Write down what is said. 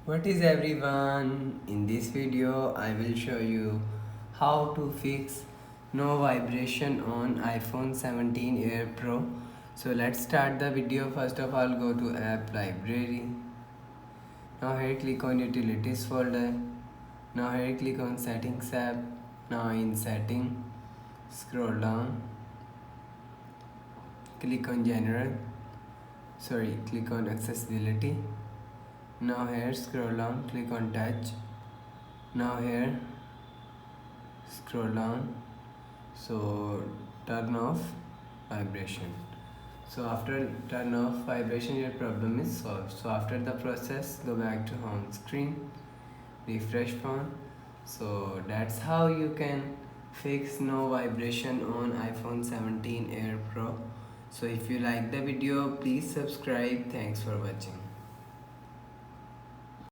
What is everyone? In this video I will show you how to fix no vibration on iPhone 17 Air Pro. So let's start the video. First of all, go to app library. Now here click on utilities folder. Now here click on settings app. Now in setting, scroll down, click on general. Click on accessibility. Now here scroll down, click on touch. Now here scroll down, so turn off vibration. So after turn off vibration, your problem is solved. So after the process, go back to home screen, refresh phone. So that's how you can fix no vibration on iPhone 17 Air Pro. So if you like the video, please subscribe. Thanks for watching.